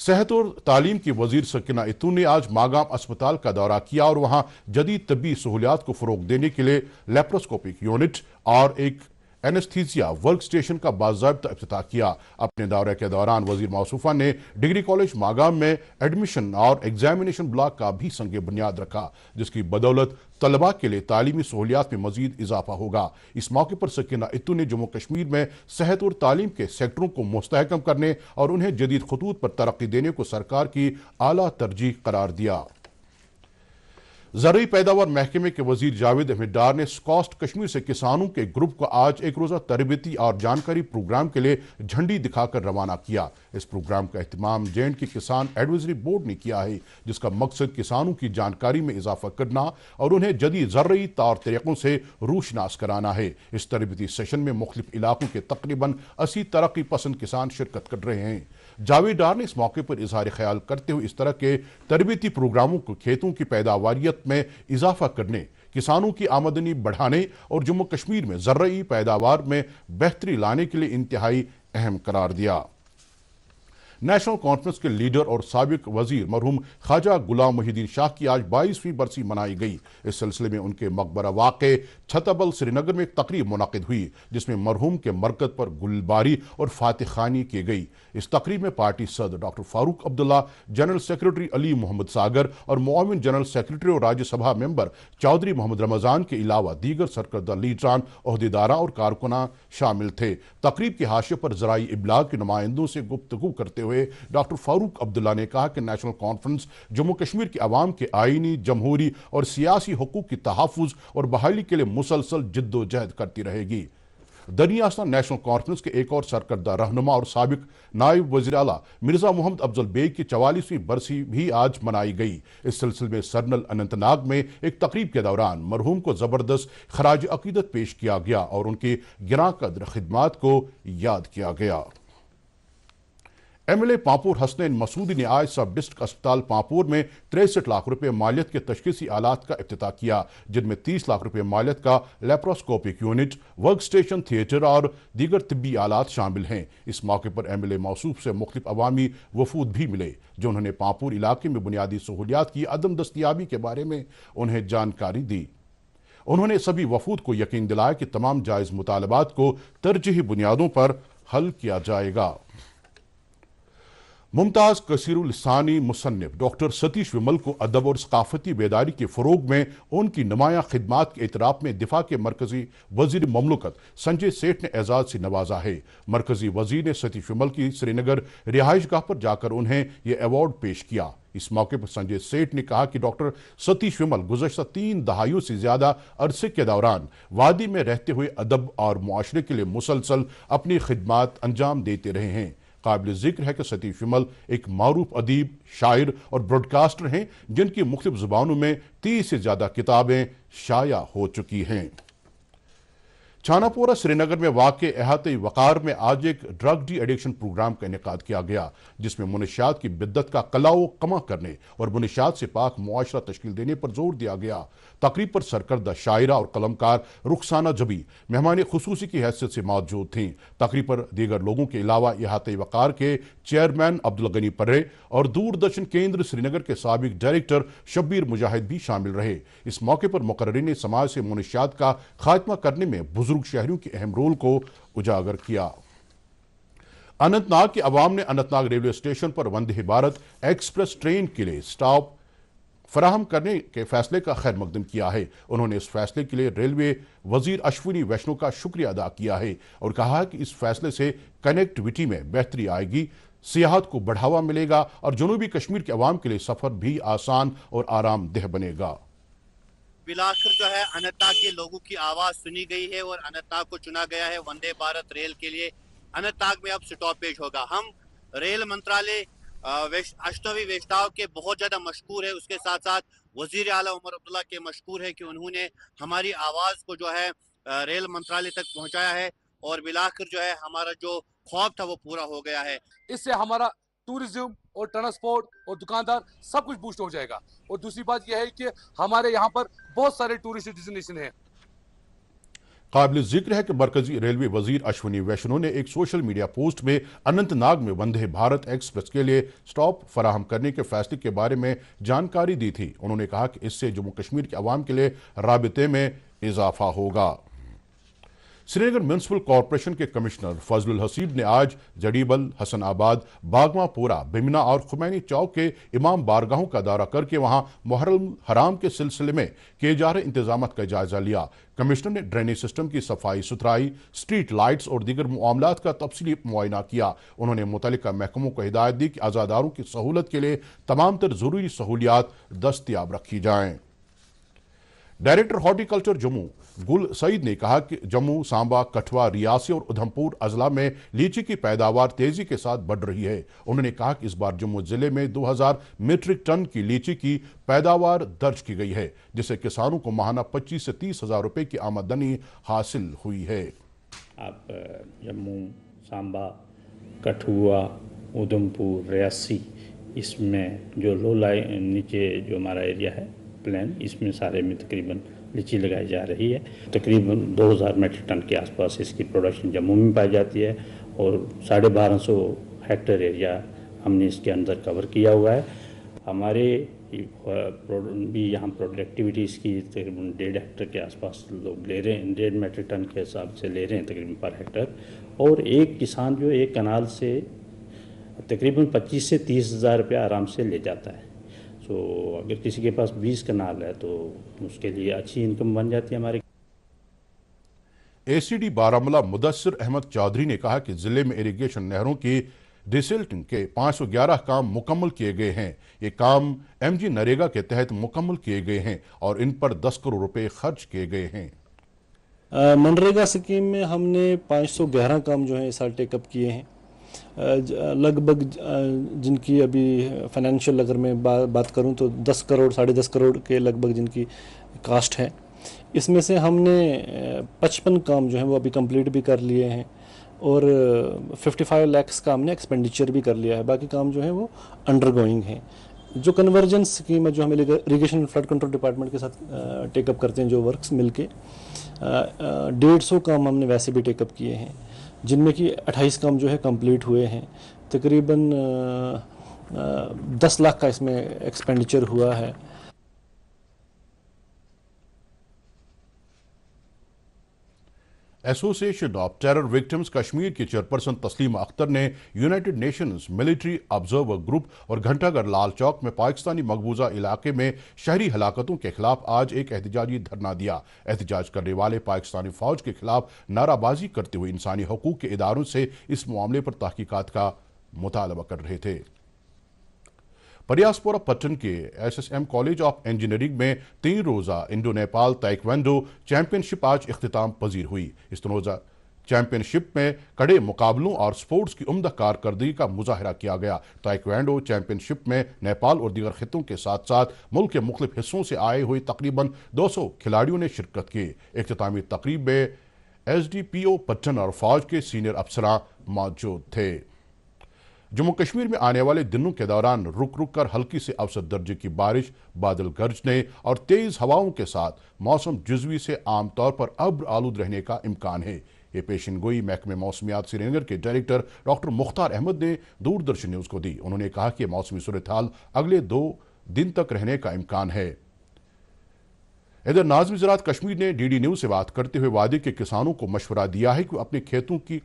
صحت اور تعلیم کی وزیر سکینہ اتو نے آج ماگام اسپتال کا دورہ کیا اور وہاں جدید طبی سہولیات کو فروغ دینے کے لیے لیپروسکوپک یونٹ اور ایک اینستھیزیا ورک سٹیشن کا باضابطہ افتتاح کیا۔ اپنے دورے کے دوران وزیر موصوفہ نے ڈگری کالج ماگام میں ایڈمیشن اور ایگزامینیشن بلاک کا بھی سنگ بنیاد رکھا، جس کی بدولت طلباء کے لیے تعلیمی سہولیات میں مزید اضافہ ہوگا۔ اس موقع پر سکینہ اتو نے جموں کشمیر میں صحت اور تعلیم کے سیکٹروں کو مستحکم کرنے اور انہیں جدید خطوط پر ترقی دینے کو سرکار کی اعلیٰ ترجیح قرار دیا۔ زرعی پیداوار محکمے کے وزیر جاوید احمد ڈار نے سکاسٹ کشمیر سے کسانوں کے گروپ کو آج ایک روزہ تربیتی اور جانکاری پروگرام کے لیے جھنڈی دکھا کر روانہ کیا۔ اس پروگرام کا اہتمام جینڈ کے کسان ایڈوائزری بورڈ نے کیا ہے، جس کا مقصد کسانوں کی جانکاری میں اضافہ کرنا اور انہیں جدید زرعی طور طریقوں سے روشناس کرانا ہے۔ اس تربیتی سیشن میں مختلف علاقوں کے تقریباً 80 ترقی پسند کسان شرکت کر رہے ہیں۔ جاوید ڈار نے اس موقع پر اظہار خیال کرتے ہوئے اس طرح کے تربیتی پروگراموں کو کھیتوں کی پیداواریت میں اضافہ کرنے، کسانوں کی آمدنی بڑھانے اور جموں کشمیر میں زرعی پیداوار میں بہتری لانے کے لیے انتہائی اہم قرار دیا۔ نیشنل کانفرنس کے لیڈر اور سابق وزیر مرحوم خواجہ غلام محی الدین شاہ کی آج 22ویں برسی منائی گئی۔ اس سلسلے میں ان کے مقبرہ واقع چھتابل سری نگر میں ایک تقریب منعقد ہوئی، جس میں مرحوم کے مرکز پر گلباری اور فاتح خوانی کی گئی۔ اس تقریب میں پارٹی صدر doctor Farooq Abdullah, general secretary علی محمد ساگر اور معاون جنرل سیکرٹری اور راجیہ سبھا ممبر چودھری محمد رمضان کے علاوہ دیگر سرکردہ لیڈران، عہدیداران اور کارکنان شامل تھے۔ تقریب کے حاشیے پر ذرائع ابلاغ کے نمائندوں سے گفتگو کرتے ہوئے ڈاکٹر فاروق عبداللہ نے کہا کہ نیشنل کانفرنس جموں کشمیر کے عوام کے آئینی، جمہوری اور سیاسی حقوق کی تحفظ اور بحالی کے لیے مسلسل جد و جہد کرتی رہے گی۔ درنی آستہ نیشنل کانفرنس کے ایک اور سرکردہ رہنما اور سابق نائب وزیر اعلیٰ مرزا محمد افضل بیگ کی 44ویں برسی بھی آج منائی گئی۔ اس سلسلے میں سرنل اننت ناگ میں ایک تقریب کے دوران مرحوم کو زبردست خراج عقیدت پیش کیا گیا اور ان کی گراں قدر خدمات کو یاد کیا گیا۔ M L A Pampore Hasnain Masoodi نے آج سب ڈسٹرکٹ اسپتال پامپور میں 63 لاکھ روپے مالیت کے تشخیصی آلات کا افتتاح کیا، جن میں 30 لاکھ روپے مالیت کا laparoscopic unit, work station, theatre اور دیگر طبی آلات شامل ہیں۔ اس موقع پر ایم ایل اے موصوف سے مختلف عوامی وفود بھی ملے، جو انہوں نے پامپور علاقے میں بنیادی سہولیات کی عدم دستیابی کے بارے میں انہیں جانکاری دی۔ انہوں نے سبھی وفود کو یقین دلایا کہ تمام جائز مطالبات کو ترجیحی بنیادوں پر حل کیا جائے گا۔ ممتاز کثیر اللسانی مصنف ڈاکٹر ستیش ومل کو ادب اور ثقافتی بیداری کے فروغ میں ان کی نمایاں خدمات کے اعتراف میں دفاع کے مرکزی وزیر مملکت سنجے سیٹھ نے اعزاز سے نوازا ہے۔ مرکزی وزیر نے ستیش ومل کی سری نگر رہائش گاہ پر جا کر انہیں یہ ایوارڈ پیش کیا۔ اس موقع پر سنجے سیٹھ نے کہا کہ ڈاکٹر ستیش ومل گزشتہ 3 دہائیوں سے زیادہ عرصے کے دوران وادی میں رہتے ہوئے ادب اور معاشرے کے لیے مسلسل اپنی خدمات انجام دیتے رہے ہیں۔ قابل ذکر ہے کہ ستیش ومل ایک معروف ادیب، شاعر اور براڈ کاسٹر ہیں، جن کی مختلف زبانوں میں 30 سے زیادہ کتابیں شائع ہو چکی ہیں۔ چھانا پورہ سری نگر میں واقع احاطۂ وقار میں آج ایک ڈرگ ڈی ایڈکشن پروگرام کا انعقاد کیا گیا، جس میں منشیات کی بدت کا کلاؤ کما کرنے اور منشیات سے پاک معاشرہ تشکیل دینے پر زور دیا گیا۔ تقریب پر سرکردہ شاعرہ اور قلمکار رخسانہ جبی مہمان خصوصی کی حیثیت سے موجود تھیں۔ تقریب پر دیگر لوگوں کے علاوہ احاطۂ وقار کے چیئرمین عبدالغنی پرے اور دوردرشن کیندر سری نگر کے سابق ڈائریکٹر شبیر مجاہد بھی شامل رہے۔ اس موقع پر مقررین سماج سے منشیات کا خاتمہ کرنے میں بزرگ شہریوں کے اہم رول کو اجاگر کیا۔ اننت ناگ کے عوام نے اننت ناگ ریلوے اسٹیشن پر وندے بھارت ایکسپریس ٹرین کے لیے سٹاپ فراہم کرنے کے فیصلے کا خیر مقدم کیا ہے۔ انہوں نے اس فیصلے کے لیے ریلوے وزیر اشونی ویشنو کا شکریہ ادا کیا ہے اور کہا کہ اس فیصلے سے کنیکٹیوٹی میں بہتری آئے گی، سیاحت کو بڑھاوا ملے گا اور جنوبی کشمیر کے عوام کے لیے سفر بھی آسان اور آرام دہ بنے گا۔ بلاخر جو ہے اننت ناگ کے لوگوں کی آواز سنی گئی ہے اور اننت ناگ کو چنا گیا ہے وندے بھارت ریل کے لیے۔ اننت ناگ میں اب سٹاپیج ہوگا۔ ہم ریل منترالے اشٹوی ویشنو کے بہت زیادہ مشکور ہے، اس کے ساتھ ساتھ وزیر اعلیٰ عمر عبداللہ کے مشکور ہے کہ انہوں نے ہماری آواز کو جو ہے ریل منترالے تک پہنچایا ہے اور بلاخر جو ہے ہمارا جو خواب تھا وہ پورا ہو گیا ہے۔ اس سے ہمارا ٹورزم اور ٹرانسپورٹ اور دکاندار سب کچھ بوسٹ ہو جائے گا، اور دوسری بات یہ ہے کہ ہمارے یہاں پر بہت سارے ٹورسٹ ڈیسٹینیشن ہیں۔ قابل ذکر ہے کہ مرکزی ریلوے وزیر اشونی ویشنو نے ایک سوشل میڈیا پوسٹ میں اننت ناگ میں وندے بھارت ایکسپریس کے لیے سٹاپ فراہم کرنے کے فیصلے کے بارے میں جانکاری دی تھی۔ انہوں نے کہا کہ اس سے جموں کشمیر کے عوام کے لیے رابطے میں اضافہ ہوگا۔ سری نگر میونسپل کارپوریشن کے کمشنر فضل الحسیب نے آج جڑیبل، حسن آباد، باغواں پورہ، بھمنا اور خمینی چوک کے امام بارگاہوں کا دورہ کر کے وہاں محرم حرام کے سلسلے میں کیے جا رہے انتظامات کا جائزہ لیا۔ کمشنر نے ڈرینیج سسٹم کی صفائی ستھرائی، سٹریٹ لائٹس اور دیگر معاملات کا تفصیلی معائنہ کیا۔ انہوں نے متعلقہ محکموں کو ہدایت دی کہ عزاداروں کی سہولت کے لیے تمام تر ضروری سہولیات دستیاب رکھی جائیں۔ ڈائریکٹر ہارٹی کلچر جموں گل سعید نے کہا کہ جموں، سانبا، کٹھوا، ریاسی اور ادھمپور اضلاع میں لیچی کی پیداوار تیزی کے ساتھ بڑھ رہی ہے۔ انہوں نے کہا کہ اس بار جموں ضلع میں 2000 میٹرک ٹن کی لیچی کی پیداوار درج کی گئی ہے، جس سے کسانوں کو ماہانہ 25 سے 30 ہزار روپے کی آمدنی حاصل ہوئی ہے۔ آپ جموں، سانبا، کٹھوا، ادھمپور، ریاسی، اس میں جو لو لائن نیچے جو ہمارا ایریا ہے پلین، اس میں سارے میں تقریباً لیچی لگائی جا رہی ہے۔ تقریباً 2000 میٹرک ٹن کے آس پاس اس کی پروڈکشن جموں میں پائی جاتی ہے اور 1250 ہیکٹر ایریا ہم نے اس کے اندر کور کیا ہوا ہے۔ ہمارے بھی یہاں پروڈکٹیوٹی اس کی تقریباً 1.5 ہیکٹر کے آس پاس لوگ لے رہے ہیں، 1.5 میٹرک ٹن کے حساب سے لے رہے ہیں تقریباً پر ہیکٹر، اور ایک کسان جو ایک کنال سے تقریباً 25 سے 30 ہزار روپیہ آرام سے لے جاتا ہے۔ تو اگر کسی کے پاس 20 کنال ہے تو اس کے لیے اچھی انکم بن جاتی ہے ہماری۔ اے سی ڈی بارہمولہ مدثر احمد چودھری نے کہا کہ ضلع میں اریگیشن نہروں کی ڈیسلٹنگ کے 511 کام مکمل کیے گئے ہیں۔ یہ کام ایم جی نریگا کے تحت مکمل کیے گئے ہیں اور ان پر 10 کروڑ روپے خرچ کیے گئے ہیں۔ منریگا اسکیم میں ہم نے 511 کام جو ہیں اس سال ٹیک اپ کیے ہیں، لگ بھگ جن کی ابھی فائنینشیل اگر میں بات کروں تو 10 کروڑ 10.5 کروڑ کے لگ بھگ جن کی کاسٹ ہے۔ اس میں سے ہم نے 55 کام جو ہیں وہ ابھی کمپلیٹ بھی کر لیے ہیں اور 55 لاکھس کا ہم نے ایکسپینڈیچر بھی کر لیا ہے، باقی کام جو ہیں وہ انڈر گوئنگ ہیں۔ جو کنورجنس اسکیم ہے جو ہم اریگیشن فلڈ کنٹرول ڈپارٹمنٹ کے ساتھ ٹیک اپ کرتے ہیں جو ورکس مل کے، 150 کام ہم نے ویسے بھی ٹیک اپ کیے ہیں، جن میں کہ 28 کام جو ہے کمپلیٹ ہوئے ہیں۔ تقریباً 10 لاکھ کا اس میں ایکسپینڈیچر ہوا ہے۔ ایسوسی ایشن آف ٹیرر وکٹمز کشمیر کی چیئرپرسن تسلیمہ اختر نے United nations military observer group اور گھنٹہ گھر لال چوک میں پاکستانی مقبوضہ علاقے میں شہری ہلاکتوں کے خلاف آج ایک احتجاجی دھرنا دیا۔ احتجاج کرنے والے پاکستانی فوج کے خلاف نعرہ بازی کرتے ہوئے انسانی حقوق کے اداروں سے اس معاملے پر تحقیقات کا مطالبہ کر رہے تھے۔ پریاسپورہ پٹن کے S S M college of engineering میں 3 روزہ Indo Nepal taekwondo championship آج اختتام پذیر ہوئی۔ اس روزہ چیمپئن شپ میں کڑے مقابلوں اور سپورٹس کی عمدہ کارکردگی کا مظاہرہ کیا گیا۔ تائیکوانڈو چیمپئن شپ میں نیپال اور دیگر خطوں کے ساتھ ساتھ ملک کے مختلف حصوں سے آئے ہوئے تقریباً 200 کھلاڑیوں نے شرکت کی۔ اختتامی تقریب میں ایس ڈی پی او پٹن اور فوج کے سینئر افسران موجود تھے۔ جموں کشمیر میں آنے والے دنوں کے دوران رک رک کر ہلکی سے اوسط درجے کی بارش، بادل گرجنے اور تیز ہواؤں کے ساتھ موسم جزوی سے عام طور پر ابر آلود رہنے کا امکان ہے۔ یہ پیشن گوئی محکمہ موسمیات سری نگر کے ڈائریکٹر ڈاکٹر مختار احمد نے دوردرشن نیوز کو دی۔ انہوں نے کہا کہ موسمی صورتحال اگلے 2 دن تک رہنے کا امکان ہے۔ ادھر ناظم زراعت کشمیر نے ڈی ڈی نیوز سے بات کرتے ہوئے وادی کے کسانوں کو مشورہ دیا ہے کہ وہ اپنے کھیتوں کی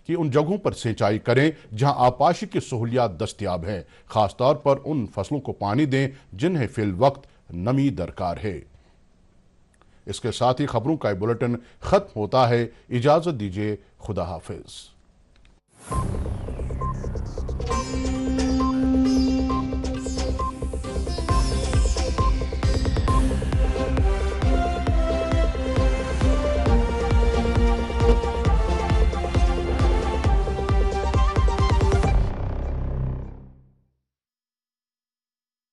ان جگہوں پر سینچائی کریں جہاں آبپاشی کی سہولیات دستیاب ہیں، خاص طور پر ان فصلوں کو پانی دیں جنہیں فی الوقت نمی درکار ہے۔ اس کے ساتھ ہی خبروں کا یہ بلیٹن ختم ہوتا ہے۔ اجازت دیجیے، خدا حافظ۔